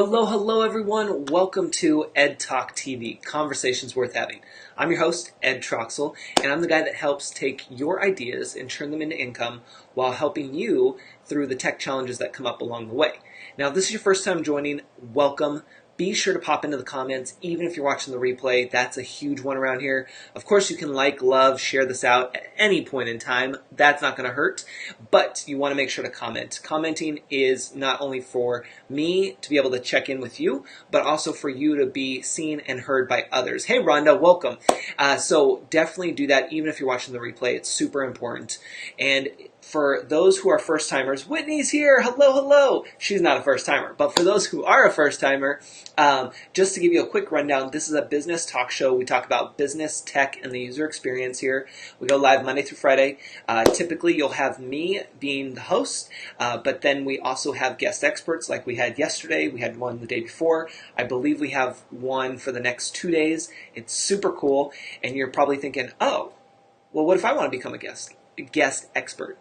Hello, hello everyone. Welcome to Ed Talk TV, Conversations Worth Having. I'm your host, Ed Troxel, and I'm the guy that helps take your ideas and turn them into income while helping you through the tech challenges that come up along the way. Now, if this is your first time joining, welcome. Be sure to pop into the comments, even if you're watching the replay. That's a huge one around here. Of course, you can like, love, share this out at any point in time. That's not going to hurt, but you want to make sure to comment. Commenting is not only for me to be able to check in with you, but also for you to be seen and heard by others. Hey, Rhonda, welcome. So definitely do that, even if you're watching the replay. It's super important. And for those who are first-timers, Whitney's here. Hello, hello. She's not a first-timer, but for those who are a first-timer, just to give you a quick rundown, this is a business talk show. We talk about business, tech, and the user experience here. We go live Monday through Friday. Typically, you'll have me being the host, but then we also have guest experts like we had yesterday. We had one the day before. I believe we have one for the next 2 days. It's super cool, and you're probably thinking, oh, well, what if I want to become a guest expert?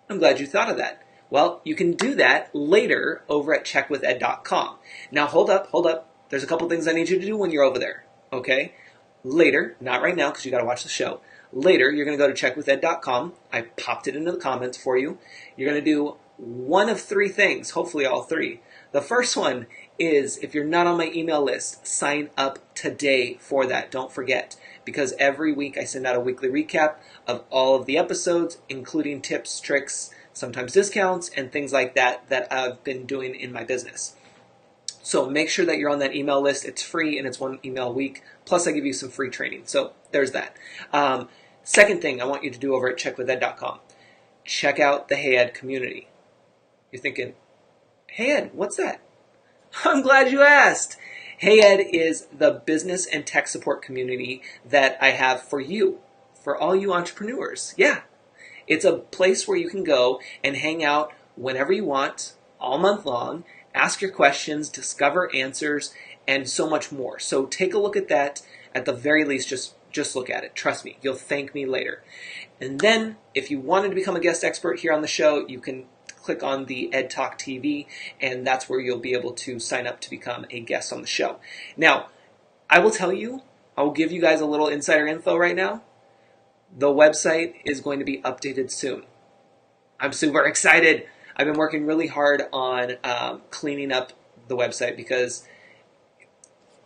I'm glad you thought of that. Well, you can do that later over at checkwithed.com. Now, hold up. There's a couple things I need you to do when you're over there, okay? Later, not right now because you got to watch the show. Later, you're going to go to checkwithed.com. I popped it into the comments for you. You're going to do one of three things, hopefully all three. The first one is, if you're not on my email list, sign up today for that. Don't forget, because every week I send out a weekly recap of all of the episodes, including tips, tricks, sometimes discounts, and things like that that I've been doing in my business. So make sure that you're on that email list. It's free and it's one email a week. Plus I give you some free training. So there's that. Second thing I want you to do over at checkwithed.com. Check out the Hey Ed community. You're thinking, Hey Ed, what's that? I'm glad you asked. Hey Ed is the business and tech support community that I have for you, for all you entrepreneurs. Yeah, it's a place where you can go and hang out whenever you want, all month long, ask your questions, discover answers, and so much more. So take a look at that. At the very least, just look at it. Trust me, you'll thank me later. And then, if you wanted to become a guest expert here on the show, you can click on the Ed Talk TV, and that's where you'll be able to sign up to become a guest on the show. Now, I will give you guys a little insider info right now. The website is going to be updated soon. I'm super excited. I've been working really hard on cleaning up the website because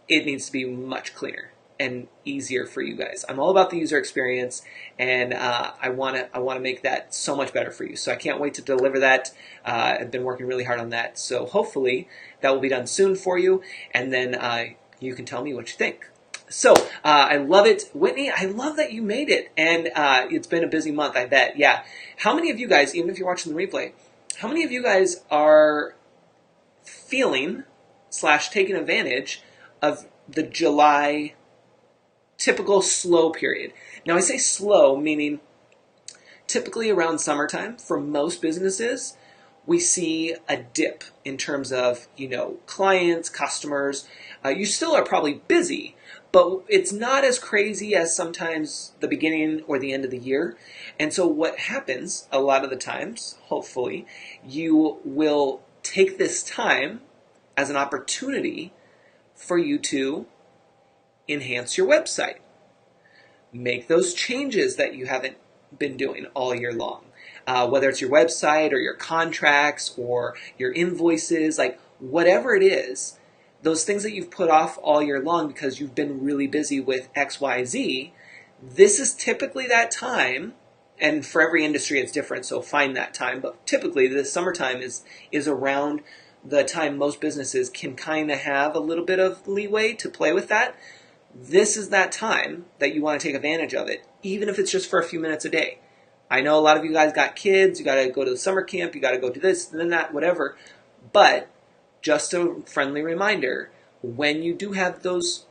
it needs to be much cleaner and easier for you guys. I'm all about the user experience, and I want to make that so much better for you. So I can't wait to deliver that. I've been working really hard on that. So hopefully that will be done soon for you, and then you can tell me what you think. So I love it. Whitney, I love that you made it, and it's been a busy month, I bet. Yeah. How many of you guys, even if you're watching the replay, how many of you guys are feeling / taking advantage of the July typical slow period? Now, I say slow, meaning typically around summertime for most businesses, we see a dip in terms of, clients, customers. You still are probably busy, but it's not as crazy as sometimes the beginning or the end of the year. And so what happens a lot of the times, hopefully, you will take this time as an opportunity for you to enhance your website. Make those changes that you haven't been doing all year long. Whether it's your website or your contracts or your invoices, like whatever it is, those things that you've put off all year long because you've been really busy with XYZ, this is typically that time, and for every industry it's different, so find that time, but typically the summertime is around the time most businesses can kind of have a little bit of leeway to play with that. This is that time that you want to take advantage of it, even if it's just for a few minutes a day. I know a lot of you guys got kids, you got to go to the summer camp, you got to go do this, then that, whatever, but just a friendly reminder, when you do have those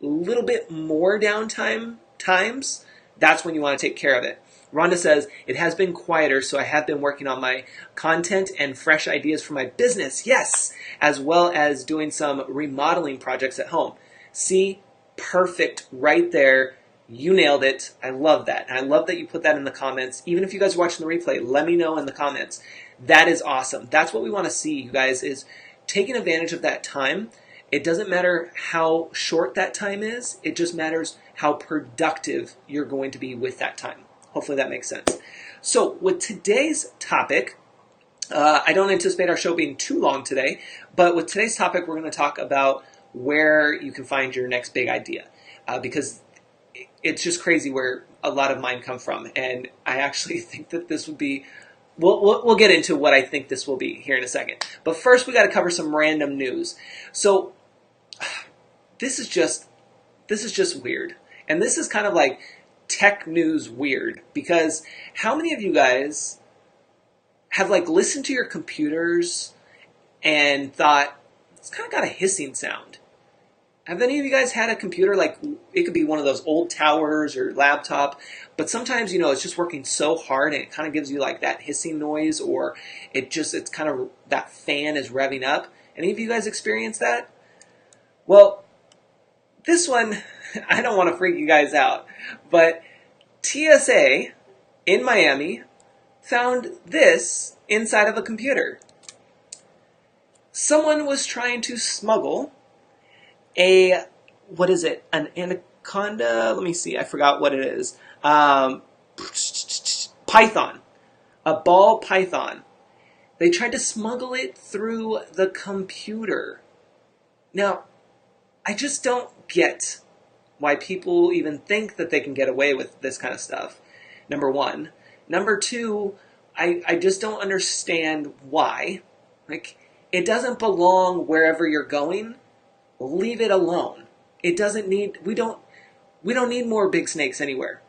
little bit more downtime times, that's when you want to take care of it. Rhonda says, it has been quieter, so I have been working on my content and fresh ideas for my business. Yes, as well as doing some remodeling projects at home. See, perfect right there. You nailed it. I love that. And I love that you put that in the comments. Even if you guys are watching the replay, let me know in the comments. That is awesome. That's what we want to see, you guys, is taking advantage of that time. It doesn't matter how short that time is. It just matters how productive you're going to be with that time. Hopefully that makes sense. So with today's topic, I don't anticipate our show being too long today, but with today's topic, we're going to talk about where you can find your next big idea, because it's just crazy where a lot of mine come from, and I actually think that this would be. We'll get into what I think this will be here in a second. But first, we got to cover some random news. So this is just weird, and this is kind of like tech news weird, because how many of you guys have like listened to your computers and thought it's kind of got a hissing sound? Have any of you guys had a computer, like it could be one of those old towers or laptop, but sometimes, it's just working so hard and it kind of gives you like that hissing noise, or it's kind of, that fan is revving up. Any of you guys experience that? Well, this one, I don't want to freak you guys out, but TSA in Miami found this inside of a computer. Someone was trying to smuggle an anaconda? Let me see, I forgot what it is. Python. A ball python. They tried to smuggle it through the computer. Now, I just don't get why people even think that they can get away with this kind of stuff, number one. Number two, I just don't understand why. Like, it doesn't belong wherever you're going. Leave it alone. It doesn't need, we don't need more big snakes anywhere.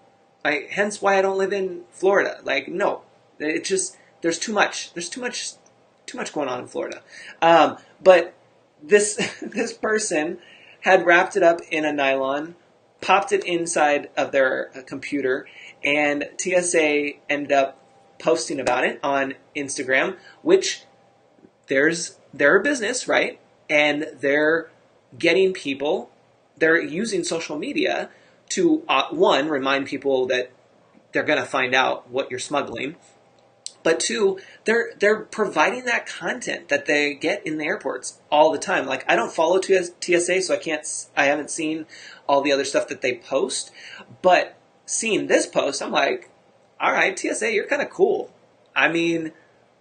Hence why I don't live in Florida. Like, no, it's just, there's too much going on in Florida. But this person had wrapped it up in a nylon, popped it inside of their computer, and TSA ended up posting about it on Instagram, which they're a business, right? And they're getting people, they're using social media to, one, remind people that they're going to find out what you're smuggling, but two, they're providing that content that they get in the airports all the time. Like, I don't follow TSA, so I haven't seen all the other stuff that they post, but seeing this post, I'm like, all right, TSA, you're kind of cool. I mean,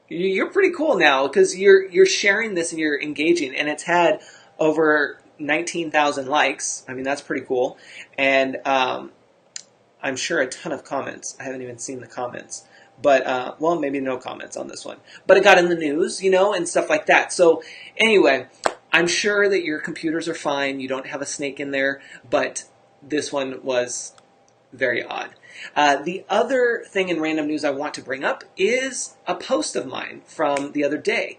you're pretty cool now, because you're sharing this and you're engaging, and it's had over 19,000 likes. I mean, that's pretty cool. And I'm sure a ton of comments. I haven't even seen the comments. But, well, maybe no comments on this one. But it got in the news, and stuff like that. So, anyway, I'm sure that your computers are fine. You don't have a snake in there. But this one was very odd. The other thing in random news I want to bring up is a post of mine from the other day.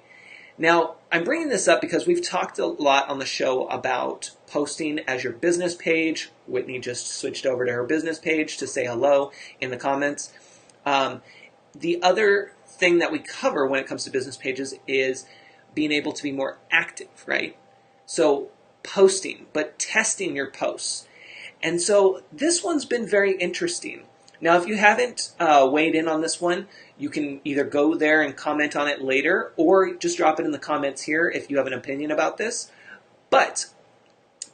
Now, I'm bringing this up because we've talked a lot on the show about posting as your business page. Whitney just switched over to her business page to say hello in the comments. The other thing that we cover when it comes to business pages is being able to be more active, right? So posting, but testing your posts. And so this one's been very interesting. Now, if you haven't weighed in on this one, you can either go there and comment on it later, or just drop it in the comments here if you have an opinion about this. But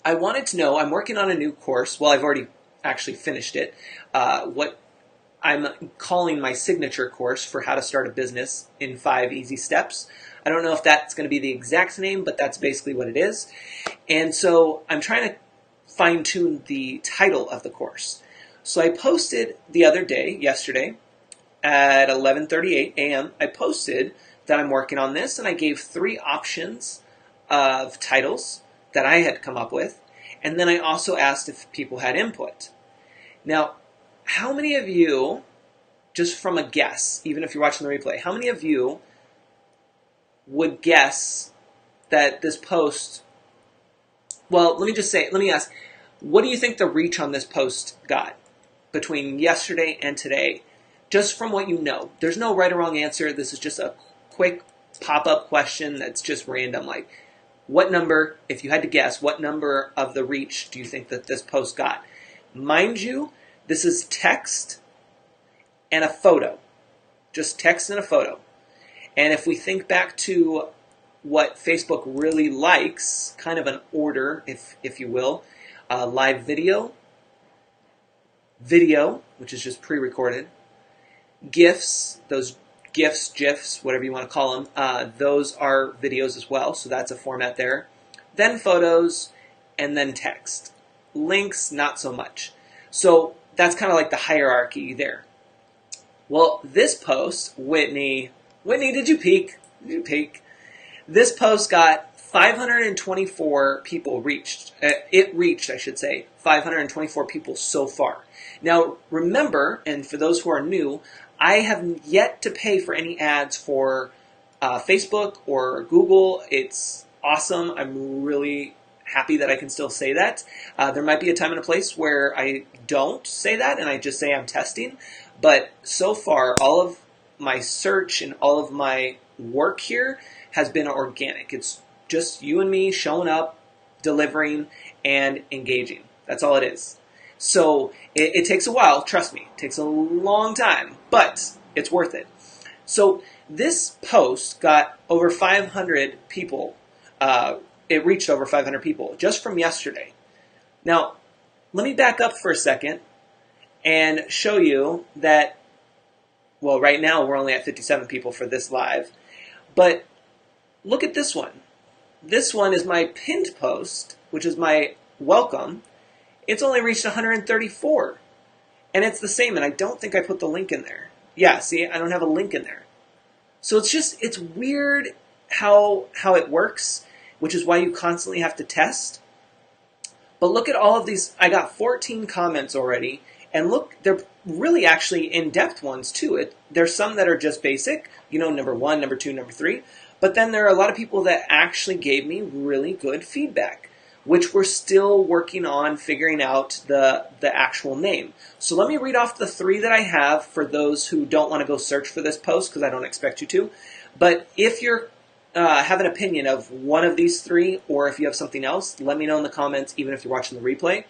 I wanted to know, I'm working on a new course. Well, I've already actually finished it. What I'm calling my signature course for how to start a business in 5 easy steps. I don't know if that's going to be the exact name, but that's basically what it is. And so I'm trying to fine-tune the title of the course. So I posted the other day, yesterday, at 11:38 a.m., I posted that I'm working on this, and I gave 3 options of titles that I had come up with, and then I also asked if people had input. Now, how many of you, just from a guess, even if you're watching the replay, how many of you would guess that this post, well, let me ask, what do you think the reach on this post got between yesterday and today, just from what you know? There's no right or wrong answer. This is just a quick pop-up question that's just random. Like, what number, if you had to guess, what number of the reach do you think that this post got? Mind you, this is text and a photo. Just text and a photo. And if we think back to what Facebook really likes, kind of an order, if you will. Live video, which is just pre-recorded, GIFs, those GIFs, whatever you want to call them, those are videos as well, so that's a format there. Then photos, and then text. Links, not so much. So that's kind of like the hierarchy there. Well, this post, Whitney, did you peek? This post got 524 people reached. It reached, I should say, 524 people so far. Now, remember, and for those who are new, I have yet to pay for any ads for Facebook or Google. It's awesome. I'm really happy that I can still say that. There might be a time and a place where I don't say that and I just say I'm testing. But so far, all of my search and all of my work here has been organic. It's just you and me showing up, delivering, and engaging. That's all it is. So it takes a while, trust me. It takes a long time, but it's worth it. So this post got over 500 people. It reached over 500 people just from yesterday. Now, let me back up for a second and show you that, well, right now we're only at 57 people for this live, but look at this one. This one is my pinned post, which is my welcome. It's only reached 134, and it's the same, and I don't think I put the link in there. Yeah, see, I don't have a link in there. So it's weird how it works, which is why you constantly have to test. But look at all of these. I got 14 comments already, and look, they're really actually in-depth ones too. There's some that are just basic, number 1, number 2, number 3. But then there are a lot of people that actually gave me really good feedback, which we're still working on figuring out the actual name. So let me read off the 3 that I have for those who don't want to go search for this post, because I don't expect you to. But if you're have an opinion of one of these 3, or if you have something else, let me know in the comments, even if you're watching the replay.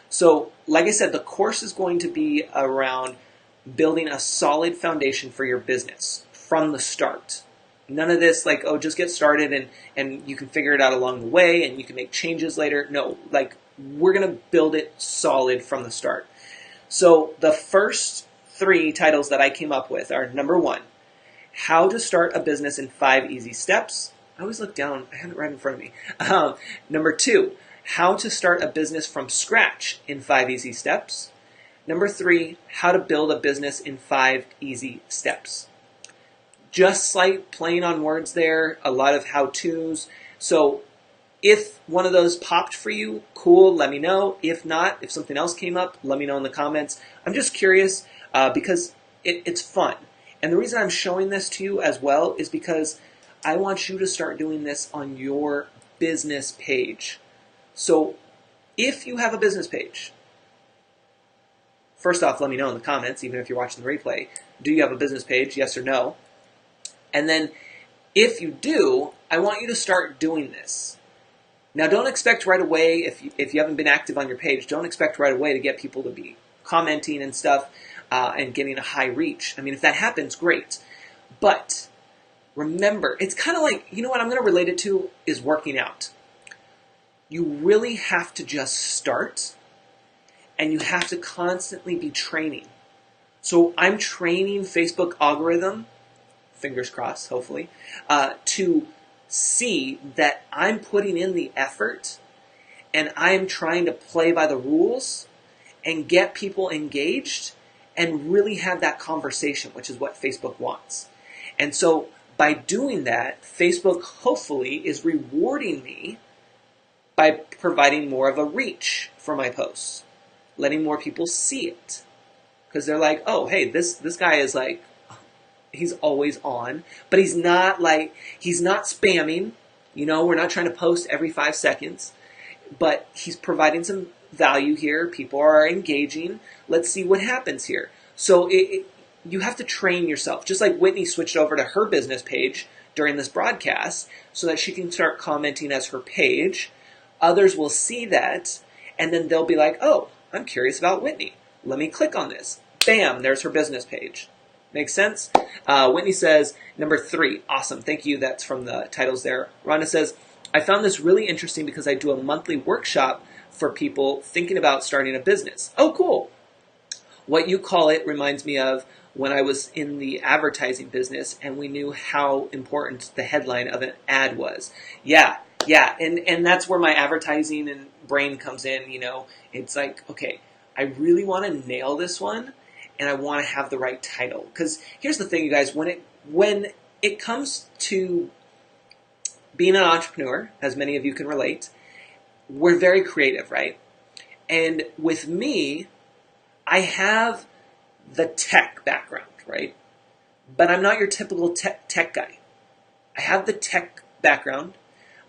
So, like I said, the course is going to be around building a solid foundation for your business from the start. None of this like, oh, just get started and you can figure it out along the way and you can make changes later. No, like we're going to build it solid from the start. So the first 3 titles that I came up with are number 1, how to start a business in 5 easy steps. I always look down. I have it right in front of me. Number 2, how to start a business from scratch in 5 easy steps. Number 3, how to build a business in 5 easy steps. Just slight playing on words there, a lot of how-tos. So if one of those popped for you, cool, let me know. If not, if something else came up, let me know in the comments. I'm just curious because it's fun. And the reason I'm showing this to you as well is because I want you to start doing this on your business page. So if you have a business page, first off, let me know in the comments, even if you're watching the replay. Do you have a business page, yes or no? And then if you do, I want you to start doing this. Now, don't expect right away, if you haven't been active on your page, don't expect right away to get people to be commenting and stuff and getting a high reach. I mean, if that happens, great. But remember, it's kind of like, what I'm going to relate it to is working out. You really have to just start, and you have to constantly be training. So I'm training Facebook algorithm, fingers crossed, hopefully, to see that I'm putting in the effort and I'm trying to play by the rules and get people engaged and really have that conversation, which is what Facebook wants. And so by doing that, Facebook hopefully is rewarding me by providing more of a reach for my posts, letting more people see it. Because they're like, oh, hey, this guy is like, he's always on, but he's not spamming. We're not trying to post every 5 seconds, but he's providing some value here. People are engaging. Let's see what happens here. So you have to train yourself. Just like Whitney switched over to her business page during this broadcast so that she can start commenting as her page. Others will see that, and then they'll be like, oh, I'm curious about Whitney. Let me click on this. Bam, there's her business page. Makes sense? Whitney says, number 3, awesome. Thank you. That's from the titles there. Rhonda says, I found this really interesting because I do a monthly workshop for people thinking about starting a business. Oh, cool. What you call it reminds me of when I was in the advertising business and we knew how important the headline of an ad was. Yeah. And that's where my advertising and brain comes in. It's like, okay, I really want to nail this one and I want to have the right title. Because here's the thing, you guys, when it comes to being an entrepreneur, as many of you can relate, we're very creative, right? And with me, I have the tech background, right? But I'm not your typical tech guy. I have the tech background.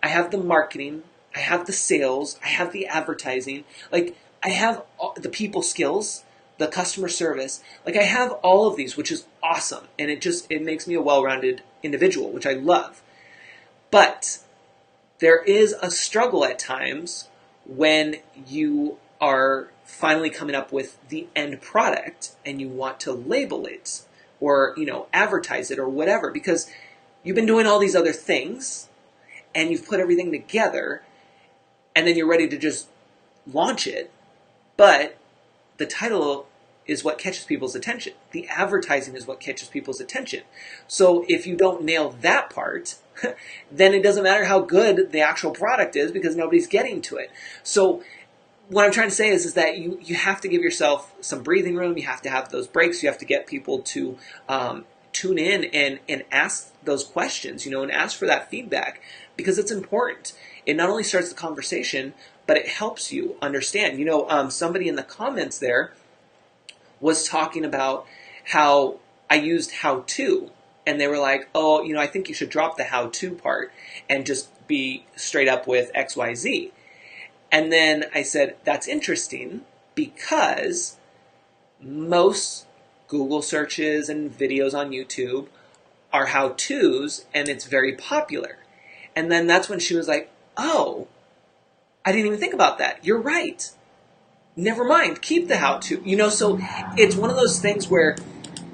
I have the marketing. I have the sales. I have the advertising. Like, I have the people skills, the customer service. Like, I have all of these, which is awesome. And it makes me a well-rounded individual, which I love. But there is a struggle at times when you are finally coming up with the end product and you want to label it or, advertise it or whatever, because you've been doing all these other things and you've put everything together and then you're ready to just launch it. But the title is what catches people's attention. The advertising is what catches people's attention. So if you don't nail that part, then it doesn't matter how good the actual product is because nobody's getting to it. So what I'm trying to say is that you have to give yourself some breathing room. You have to have those breaks. You have to get people to tune in and ask those questions, and ask for that feedback because it's important. It not only starts the conversation, but it helps you understand. Somebody in the comments there was talking about how I used how to, and they were like, oh, I think you should drop the how to part and just be straight up with XYZ. And then I said, that's interesting because most Google searches and videos on YouTube are how-tos, and it's very popular. And then that's when she was like, oh, I didn't even think about that. You're right. Never mind. Keep the how-to. So it's one of those things where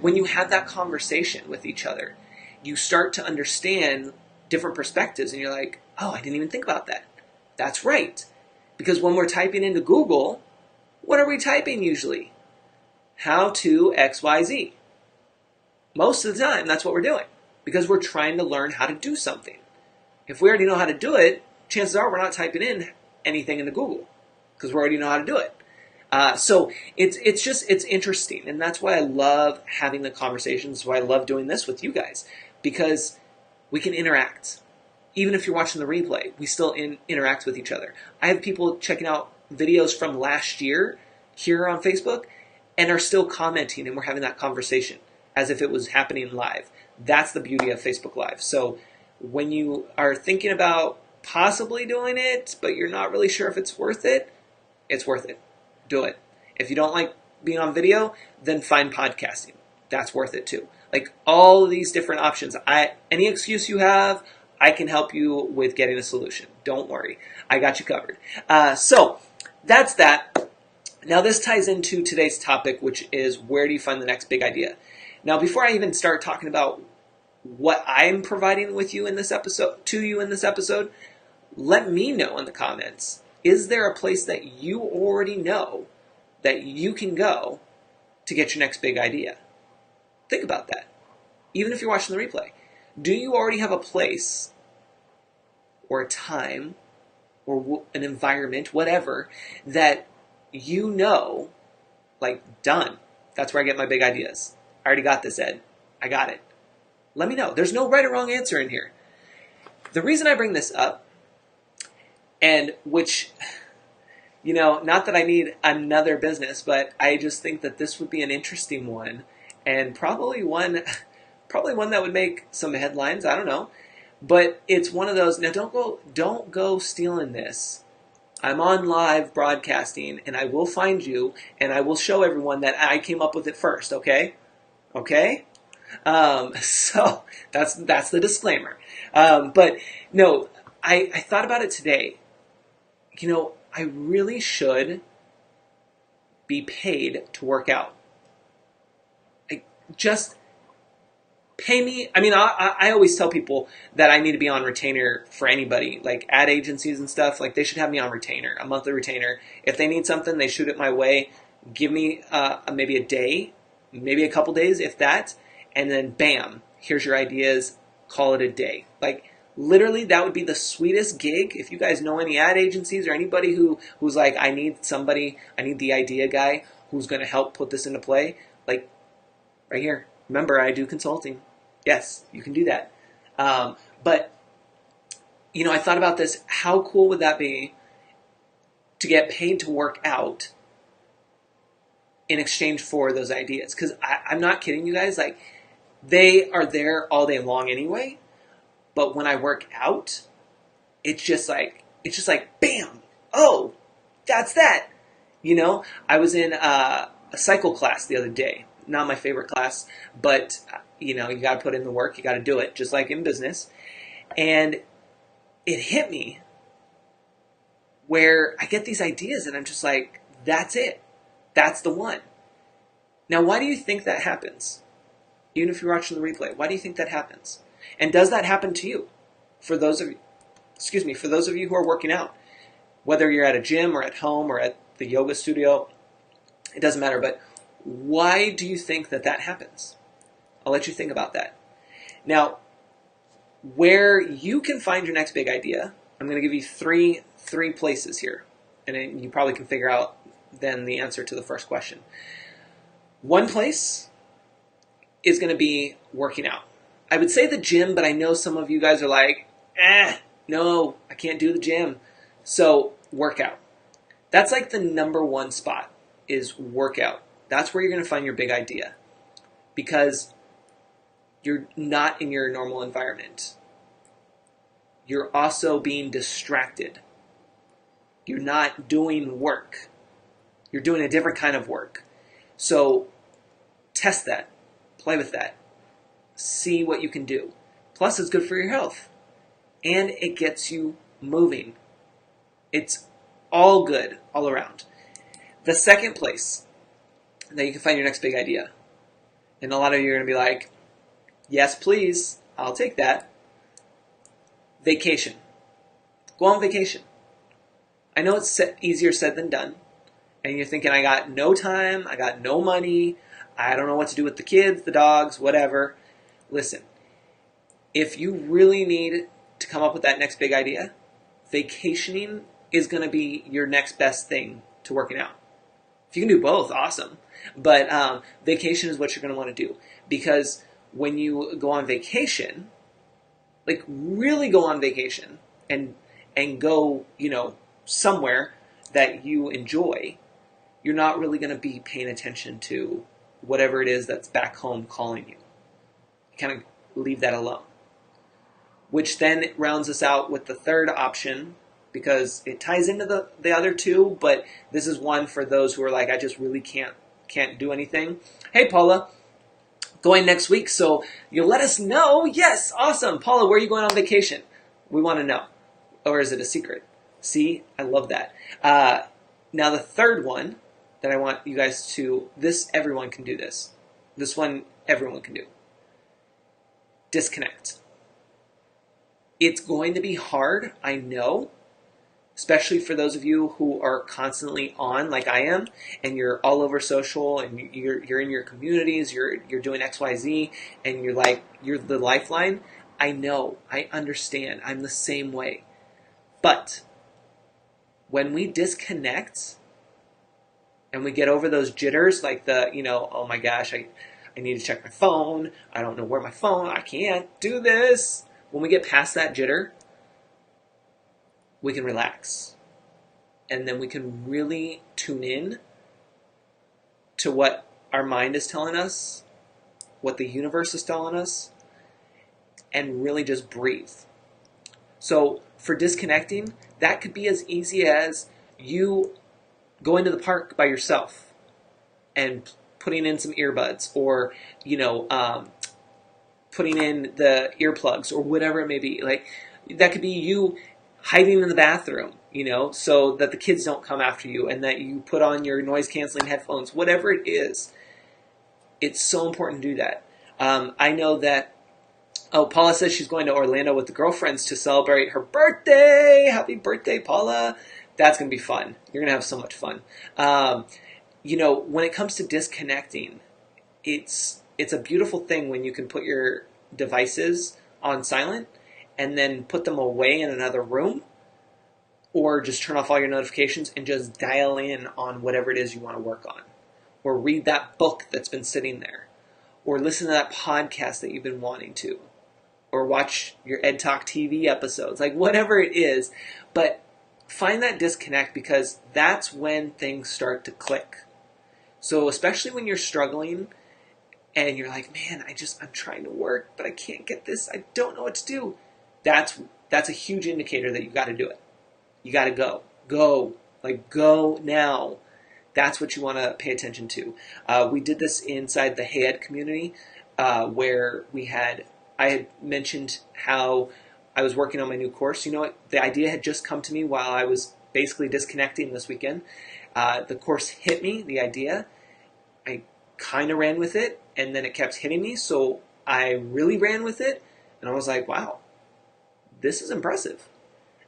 when you have that conversation with each other, you start to understand different perspectives, and you're like, oh, I didn't even think about that. That's right. Because when we're typing into Google, what are we typing usually? How to XYZ. Most of the time, that's what we're doing. Because we're trying to learn how to do something. If we already know how to do it, chances are we're not typing in anything into Google. Because we already know how to do it. So it's interesting. And that's why I love having the conversations. That's why I love doing this with you guys. Because we can interact. Even if you're watching the replay, we still interact with each other. I have people checking out videos from last year here on Facebook and are still commenting, and we're having that conversation as if it was happening live. That's the beauty of Facebook Live. So when you are thinking about possibly doing it, but you're not really sure if it's worth it, it's worth it. Do it. If you don't like being on video, then find podcasting. That's worth it too. Like all of these different options. Any excuse you have, I can help you with getting a solution. Don't worry. I got you covered. So that's that. Now this ties into today's topic, which is where do you find the next big idea? Now, before I even start talking about what I'm providing with you in this episode, let me know in the comments, is there a place that you already know that you can go to get your next big idea? Think about that. Even if you're watching the replay. Do you already have a place or a time or an environment, whatever, that like done? That's where I get my big ideas. I already got this, Ed. I got it. Let me know. There's no right or wrong answer in here. The reason I bring this up, and which, not that I need another business, but I just think that this would be an interesting one, and probably one that would make some headlines. I don't know. But it's one of those. Now, don't go stealing this. I'm on live broadcasting, and I will find you, and I will show everyone that I came up with it first. Okay? So that's the disclaimer. But no, I thought about it today. I really should be paid to work out. pay me. I mean, I always tell people that I need to be on retainer for anybody, like ad agencies and stuff. Like they should have me on retainer, a monthly retainer. If they need something, they shoot it my way. Give me maybe a day, maybe a couple days, if that, and then bam, here's your ideas. Call it a day. Like literally, that would be the sweetest gig. If you guys know any ad agencies or anybody who's like, I need somebody, I need the idea guy who's going to help put this into play. Like right here. Remember, I do consulting. Yes, you can do that. But, I thought about this. How cool would that be to get paid to work out in exchange for those ideas? Because I'm not kidding you guys. Like, they are there all day long anyway. But when I work out, it's just like, bam. Oh, that's that. I was in a cycle class the other day. Not my favorite class, but you got to put in the work. You got to do it, just like in business. And it hit me where I get these ideas and I'm just like, that's it. That's the one. Now, why do you think that happens? Even if you're watching the replay, why do you think that happens? And does that happen to you? For those of you who are working out, whether you're at a gym or at home or at the yoga studio, it doesn't matter. But why do you think that happens? I'll let you think about that. Now, where you can find your next big idea, I'm going to give you three places here. And you probably can figure out then the answer to the first question. One place is going to be working out. I would say the gym, but I know some of you guys are like, no, I can't do the gym. So workout. That's like the number one spot is workout. That's where you're going to find your big idea because you're not in your normal environment. You're also being distracted. You're not doing work. You're doing a different kind of work. So test that. Play with that. See what you can do. Plus, it's good for your health. And it gets you moving. It's all good all around. The second place that you can find your next big idea. And a lot of you are going to be like, yes, please, I'll take that. Vacation. Go on vacation. I know it's easier said than done. And you're thinking, I got no time, I got no money, I don't know what to do with the kids, the dogs, whatever. Listen, if you really need to come up with that next big idea, vacationing is going to be your next best thing to working out. If you can do both, awesome. But vacation is what you're going to want to do. Because when you go on vacation, like really go on vacation and go, somewhere that you enjoy, you're not really going to be paying attention to whatever it is that's back home calling you. You kind of leave that alone. Which then rounds us out with the third option, because it ties into the other two, but this is one for those who are like, I just really can't do anything. Hey, Paula, going next week, so you'll let us know. Yes, awesome. Paula, where are you going on vacation? We want to know. Or is it a secret? See, I love that. Now the third one that I want you guys to, everyone can do this. This one, everyone can do. Disconnect. It's going to be hard, I know, especially for those of you who are constantly on like I am, and you're all over social, and you're in your communities, you're doing XYZ, and you're the lifeline. I know, I understand, I'm the same way. But when we disconnect and we get over those jitters, like oh my gosh, I need to check my phone, I don't know where my phone, I can't do this. When we get past that jitter, we can relax. And then we can really tune in to what our mind is telling us, what the universe is telling us, and really just breathe. So for disconnecting, that could be as easy as you going to the park by yourself and putting in some earbuds, or putting in the earplugs, or whatever it may be. Like that could be you hiding in the bathroom, so that the kids don't come after you, and that you put on your noise canceling headphones, whatever it is. It's so important to do that. I know that, oh, Paula says she's going to Orlando with the girlfriends to celebrate her birthday. Happy birthday, Paula. That's going to be fun. You're going to have so much fun. When it comes to disconnecting, it's a beautiful thing when you can put your devices on silent and then put them away in another room, or just turn off all your notifications and just dial in on whatever it is you want to work on, or read that book that's been sitting there, or listen to that podcast that you've been wanting to, or watch your Ed Talk TV episodes, like whatever it is. But find that disconnect, because that's when things start to click. So especially when you're struggling and you're like, man, I'm trying to work, but I can't get this. I don't know what to do. That's a huge indicator that you've got to do it. You got to go now. That's what you want to pay attention to. We did this inside the Hey Ed community, where I had mentioned how I was working on my new course. You know what? The idea had just come to me while I was basically disconnecting this weekend. The course hit me, the idea. I kind of ran with it, and then it kept hitting me, so I really ran with it, and I was like, wow, this is impressive.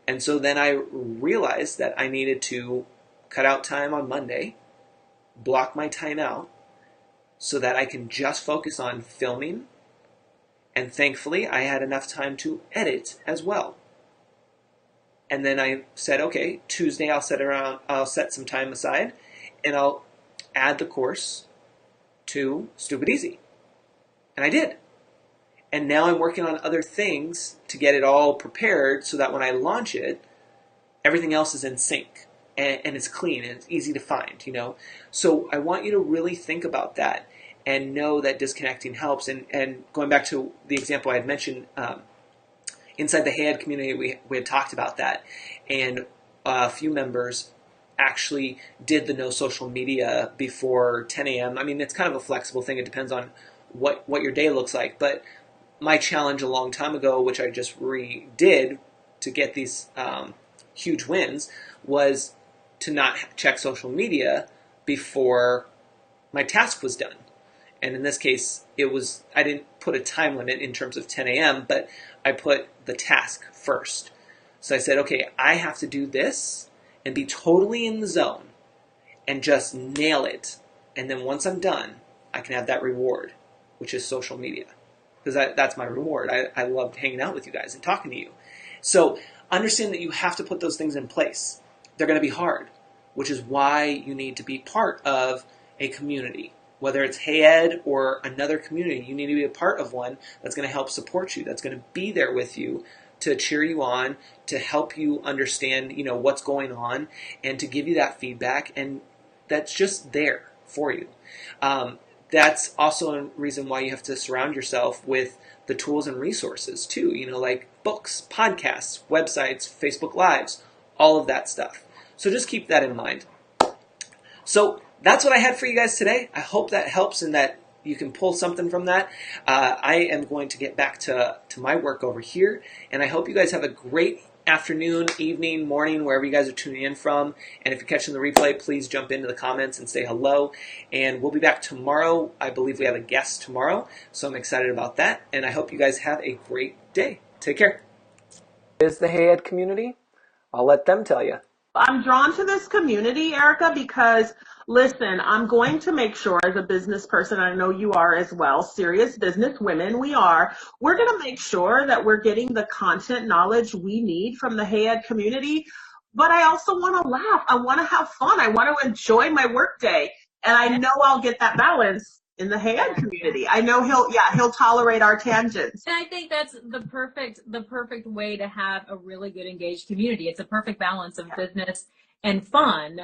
And so then I realized that I needed to cut out time on Monday, block my time out, so that I can just focus on filming. And thankfully, I had enough time to edit as well. And then I said, okay, Tuesday I'll set some time aside, and I'll add the course to Stupid Easy. And I did. And now I'm working on other things to get it all prepared so that when I launch it, everything else is in sync and it's clean and it's easy to find, So I want you to really think about that and know that disconnecting helps. And going back to the example I had mentioned, inside the Hey Ed community, we had talked about that. And a few members actually did the no social media before 10 a.m. I mean, it's kind of a flexible thing. It depends on what your day looks like. But my challenge a long time ago, which I just redid to get these huge wins, was to not check social media before my task was done. And in this case, I didn't put a time limit in terms of 10 a.m., but I put the task first. So I said, okay, I have to do this and be totally in the zone and just nail it. And then once I'm done, I can have that reward, which is social media. Because that's my reward. I loved hanging out with you guys and talking to you. So understand that you have to put those things in place. They're going to be hard, which is why you need to be part of a community. Whether it's Hey Ed or another community, you need to be a part of one that's going to help support you, that's going to be there with you to cheer you on, to help you understand, what's going on, and to give you that feedback, and that's just there for you. That's also a reason why you have to surround yourself with the tools and resources too, like books, podcasts, websites, Facebook Lives, all of that stuff. So just keep that in mind. So that's what I had for you guys today. I hope that helps and that you can pull something from that. I am going to get back to my work over here, and I hope you guys have a great afternoon, evening, morning, wherever you guys are tuning in from. And if you're catching the replay, please jump into the comments and say hello. And we'll be back tomorrow. I believe we have a guest tomorrow, so I'm excited about that. And I hope you guys have a great day. Take care. Is the Hey Ed community? I'll let them tell you. I'm drawn to this community, Erica, because listen, I'm going to make sure as a business person, I know you are as well, serious business women we're going to make sure that we're getting the content knowledge we need from the Hey Ed community. But I also want to laugh. I want to have fun. I want to enjoy my workday. And I know I'll get that balance in the Hey Ed community. I know he'll tolerate our tangents. And I think that's the perfect way to have a really good engaged community. It's a perfect balance of business and fun.